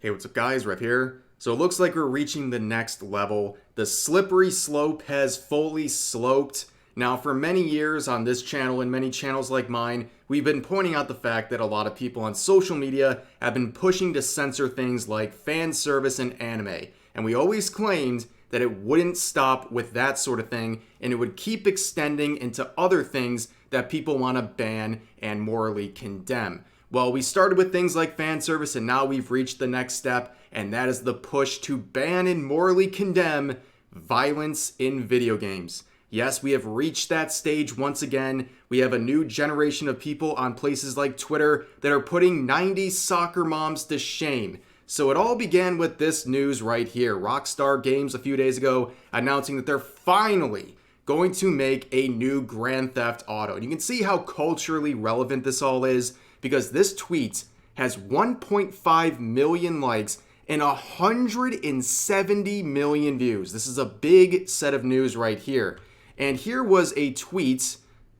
Hey, what's up guys, Rev here. So it looks like we're reaching the next level. The slippery slope has fully sloped. Now for many years on this channel and many channels like mine, we've been pointing out the fact that a lot of people on social media have been pushing to censor things like fan service and anime. And we always claimed that it wouldn't stop with that sort of thing and it would keep extending into other things that people want to ban and morally condemn. Well, we started with things like fan service and now we've reached the next step, and that is the push to ban and morally condemn violence in video games. Yes, we have reached that stage once again. We have a new generation of people on places like Twitter that are putting 90s soccer moms to shame. So it all began with this news right here. Rockstar Games a few days ago announcing that they're finally going to make a new Grand Theft Auto. And you can see how culturally relevant this all is, because this tweet has 1.5 million likes and 170 million views. This is a big set of news right here. And here was a tweet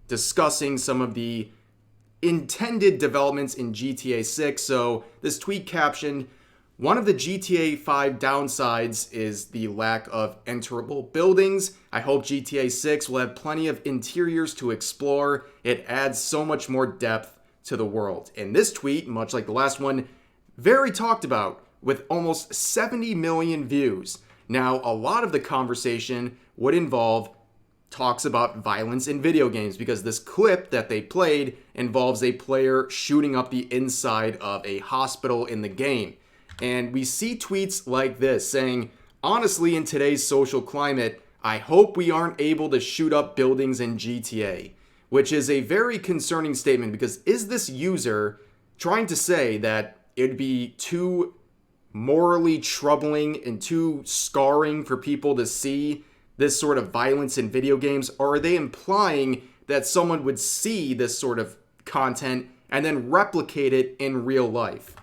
discussing some of the intended developments in GTA 6. So this tweet captioned, "One of the GTA 5 downsides is the lack of enterable buildings. I hope GTA 6 will have plenty of interiors to explore. It adds so much more depth to the world." And this tweet, much like the last one, very talked about with almost 70 million views. Now, a lot of the conversation would involve talks about violence in video games, because this clip that they played involves a player shooting up the inside of a hospital in the game. And we see tweets like this saying, "Honestly, in today's social climate, I hope we aren't able to shoot up buildings in GTA." Which is a very concerning statement, because is this user trying to say that it'd be too morally troubling and too scarring for people to see this sort of violence in video games? Or are they implying that someone would see this sort of content and then replicate it in real life?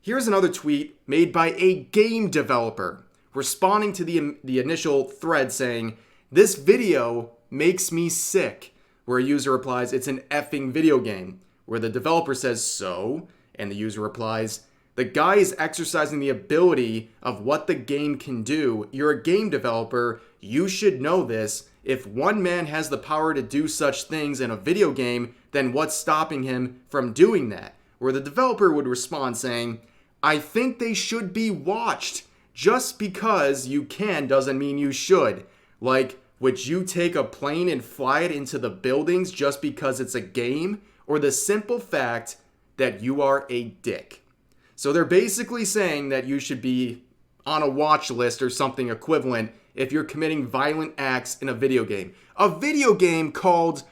Here's another tweet made by a game developer responding to the initial thread saying, "This video makes me sick," where a user replies, "It's an effing video game," where the developer says, "So?" And the user replies, "The guy is exercising the ability of what the game can do. You're a game developer. You should know this. If one man has the power to do such things in a video game, then what's stopping him from doing that?" Where the developer would respond saying, "I think they should be watched. Just because you can doesn't mean you should. Like, would you take a plane and fly it into the buildings just because it's a game? Or the simple fact that you are a dick?" So they're basically saying that you should be on a watch list or something equivalent if you're committing violent acts in a video game. A video game called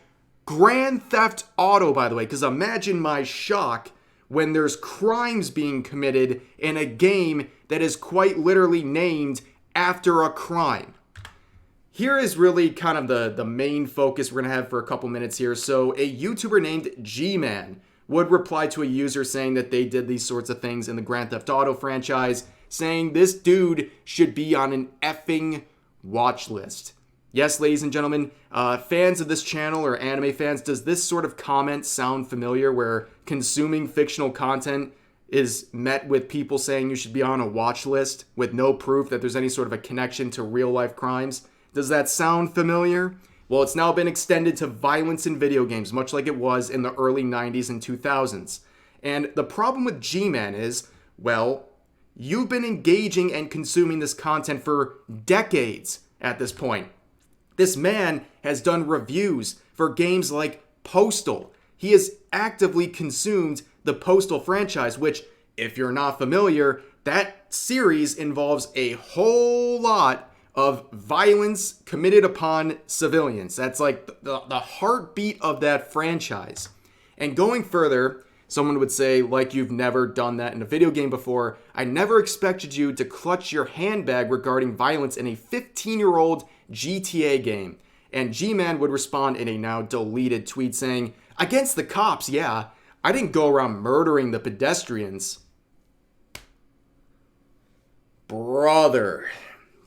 Grand Theft Auto, by the way, because imagine my shock when there's crimes being committed in a game that is quite literally named after a crime. Here is really kind of the main focus we're going to have for a couple minutes here. So a YouTuber named G-Man would reply to a user saying that they did these sorts of things in the Grand Theft Auto franchise, saying this dude should be on an effing watch list. Yes, ladies and gentlemen, fans of this channel or anime fans, does this sort of comment sound familiar, where consuming fictional content is met with people saying you should be on a watch list with no proof that there's any sort of a connection to real life crimes? Does that sound familiar? Well, it's now been extended to violence in video games, much like it was in the early 90s and 2000s. And the problem with G-Man is, well, you've been engaging and consuming this content for decades at this point. This man has done reviews for games like Postal. He has actively consumed the Postal franchise, which, if you're not familiar, that series involves a whole lot of violence committed upon civilians. That's like the heartbeat of that franchise. And going further, someone would say, like you've never done that in a video game before. I never expected you to clutch your handbag regarding violence in a 15-year-old GTA game. And G-Man would respond in a now deleted tweet saying, "Against the cops, yeah. I didn't go around murdering the pedestrians." Brother.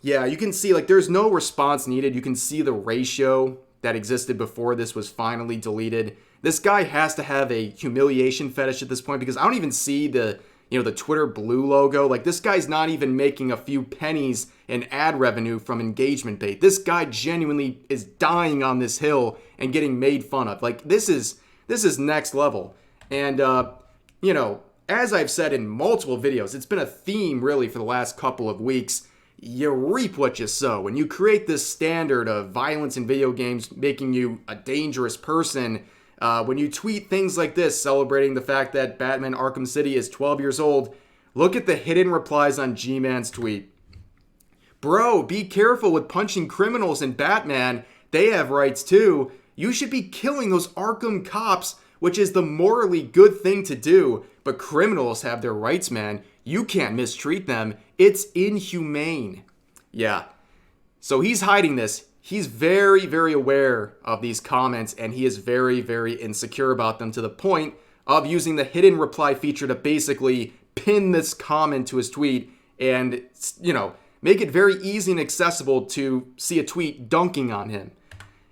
Yeah, you can see, like, there's no response needed. You can see the ratio that existed before this was finally deleted. This guy has to have a humiliation fetish at this point, because I don't even see the the Twitter blue logo. Like, this guy's not even making a few pennies in ad revenue from engagement bait. This guy genuinely is dying on this hill and getting made fun of. Like, this is next level. And, as I've said in multiple videos, it's been a theme really for the last couple of weeks. You reap what you sow. When you create this standard of violence in video games making you a dangerous person, when you tweet things like this celebrating the fact that Batman Arkham City is 12 years old, look at the hidden replies on G-Man's tweet. Bro, be careful with punching criminals in Batman. They have rights too. You should be killing those Arkham cops, which is the morally good thing to do. But criminals have their rights, man. You can't mistreat them. It's inhumane. Yeah. So he's hiding this. He's very, very aware of these comments, and he is very, very insecure about them to the point of using the hidden reply feature to basically pin this comment to his tweet and, make it very easy and accessible to see a tweet dunking on him.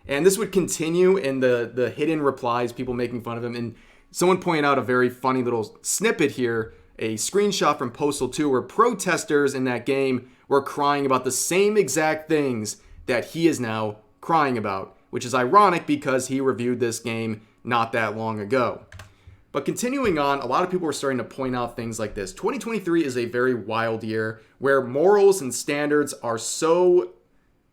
And this would continue in the hidden replies, people making fun of him. And someone pointed out a very funny little snippet here, a screenshot from Postal 2 where protesters in that game were crying about the same exact things that he is now crying about, which is ironic because he reviewed this game not that long ago. But continuing on, a lot of people are starting to point out things like this. 2023 is a very wild year where morals and standards are so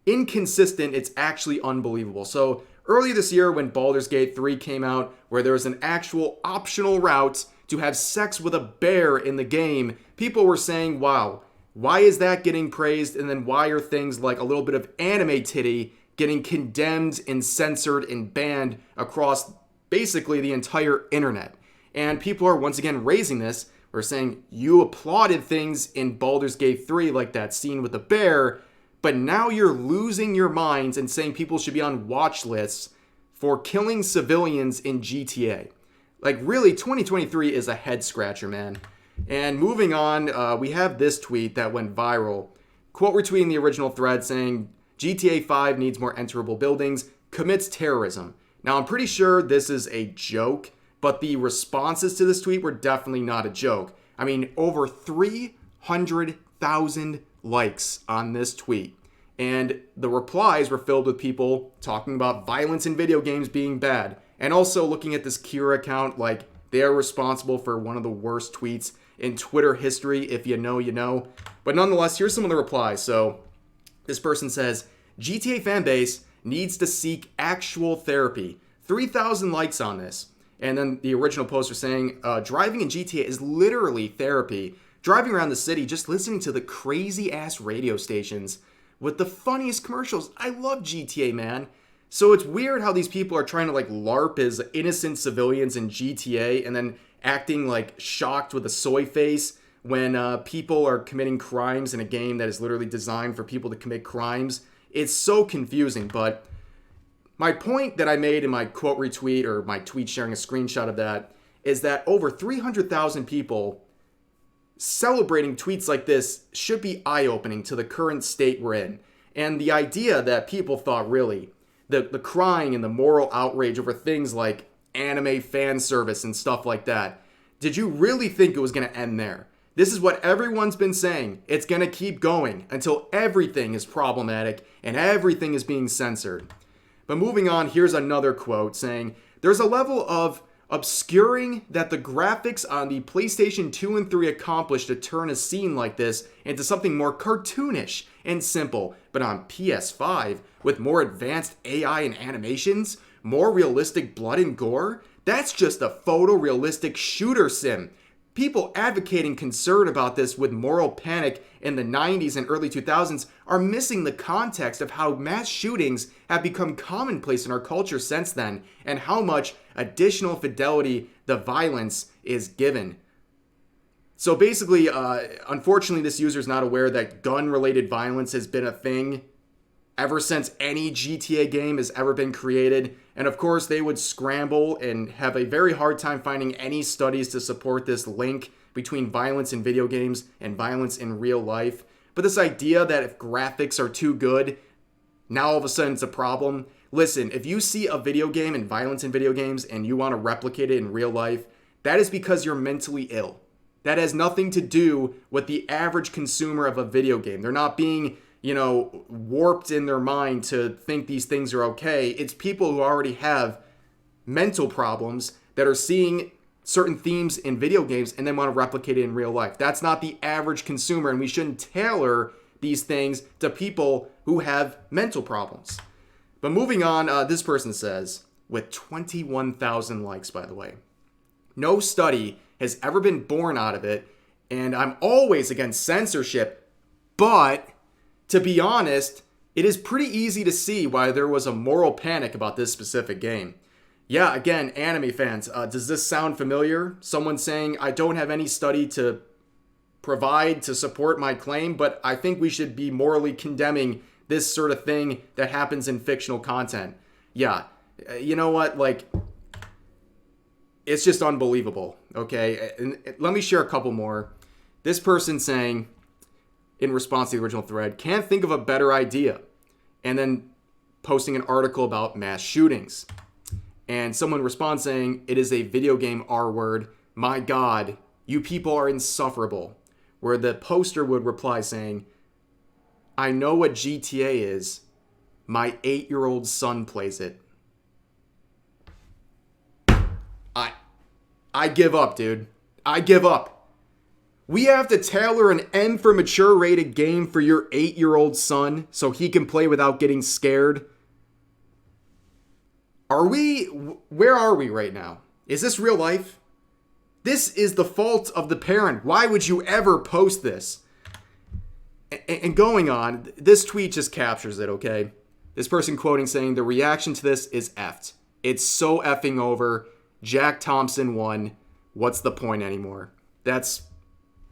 inconsistent, it's actually unbelievable. So earlier this year when Baldur's Gate 3 came out, where there was an actual optional route to have sex with a bear in the game, people were saying, wow, why is that getting praised? And then why are things like a little bit of anime titty getting condemned and censored and banned across basically the entire internet? And people are once again raising this. We're saying you applauded things in Baldur's Gate 3 like that scene with the bear, but now you're losing your minds and saying people should be on watch lists for killing civilians in GTA. Like, really, 2023 is a head scratcher, man. And moving on, we have this tweet that went viral. Quote retweeting the original thread saying, GTA 5 needs more enterable buildings, commits terrorism. Now, I'm pretty sure this is a joke, but the responses to this tweet were definitely not a joke. I mean, over 300,000 likes on this tweet. And the replies were filled with people talking about violence in video games being bad. And also looking at this Kira account like they are responsible for one of the worst tweets in Twitter history. If you know, you know. But nonetheless, here's some of the replies. So this person says, GTA fanbase needs to seek actual therapy. 3,000 likes on this. And then the original post was saying, driving in GTA is literally therapy. Driving around the city, just listening to the crazy ass radio stations with the funniest commercials. I love GTA, man. So it's weird how these people are trying to like LARP as innocent civilians in GTA and then acting like shocked with a soy face when people are committing crimes in a game that is literally designed for people to commit crimes. It's so confusing, but my point that I made in my quote retweet or my tweet sharing a screenshot of that is that over 300,000 people celebrating tweets like this should be eye-opening to the current state we're in. And the idea that people thought really, the crying and the moral outrage over things like anime fan service and stuff like that, did you really think it was going to end there? This is what everyone's been saying. It's going to keep going until everything is problematic and everything is being censored. But moving on, here's another quote saying, there's a level of obscuring that the graphics on the PlayStation 2 and 3 accomplished to turn a scene like this into something more cartoonish and simple. But on PS5, with more advanced AI and animations, more realistic blood and gore, that's just a photorealistic shooter sim. People advocating concern about this with moral panic in the 90s and early 2000s are missing the context of how mass shootings have become commonplace in our culture since then and how much additional fidelity the violence is given. So basically, unfortunately, this user is not aware that gun-related violence has been a thing ever since any GTA game has ever been created. And of course, they would scramble and have a very hard time finding any studies to support this link between violence in video games and violence in real life. But this idea that if graphics are too good, now all of a sudden it's a problem. Listen, if you see a video game and violence in video games and you want to replicate it in real life, that is because you're mentally ill. That has nothing to do with the average consumer of a video game. They're not being, warped in their mind to think these things are okay. It's people who already have mental problems that are seeing certain themes in video games and then want to replicate it in real life. That's not the average consumer, and we shouldn't tailor these things to people who have mental problems. But moving on, this person says, with 21,000 likes, by the way, no study has ever been born out of it, and I'm always against censorship, but to be honest, it is pretty easy to see why there was a moral panic about this specific game. Yeah, again, anime fans, does this sound familiar? Someone saying, I don't have any study to provide to support my claim, but I think we should be morally condemning this sort of thing that happens in fictional content. Yeah, you know what? It's just unbelievable, okay? And let me share a couple more. This person saying, in response to the original thread, can't think of a better idea. And then posting an article about mass shootings. And someone responds saying, it is a video game R word. My God, you people are insufferable. Where the poster would reply saying, I know what GTA is. My 8-year-old son plays it. I give up, dude. I give up. We have to tailor an M for mature rated game for your 8-year-old son so he can play without getting scared. Where are we right now? Is this real life? This is the fault of the parent. Why would you ever post this? And going on, this tweet just captures it, okay? This person quoting saying, the reaction to this is effed. It's so effing over. Jack Thompson won. What's the point anymore? That's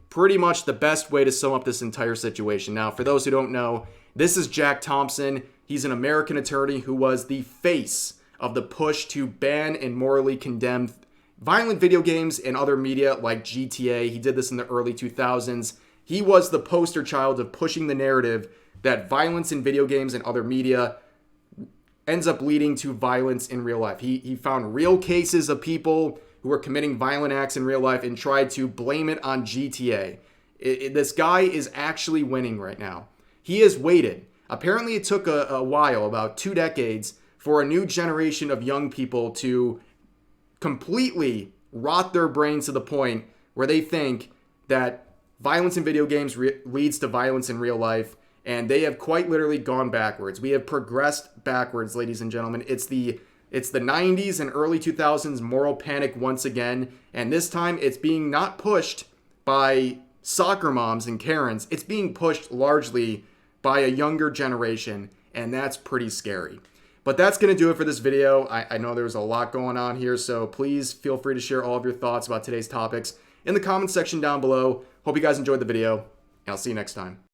pretty much the best way to sum up this entire situation. Now, for those who don't know, this is Jack Thompson. He's an American attorney who was the face of the push to ban and morally condemn violent video games and other media like GTA. He did this in the early 2000s. He was the poster child of pushing the narrative that violence in video games and other media ends up leading to violence in real life. He found real cases of people who were committing violent acts in real life and tried to blame it on GTA. This guy is actually winning right now. He has waited. Apparently it took a while, about 2 decades, for a new generation of young people to completely rot their brains to the point where they think that violence in video games leads to violence in real life. And they have quite literally gone backwards. We have progressed backwards, ladies and gentlemen. It's the 90s and early 2000s moral panic once again. And this time it's being not pushed by soccer moms and Karens. It's being pushed largely by a younger generation. And that's pretty scary. But that's going to do it for this video. I know there's a lot going on here. So please feel free to share all of your thoughts about today's topics in the comments section down below. Hope you guys enjoyed the video. And I'll see you next time.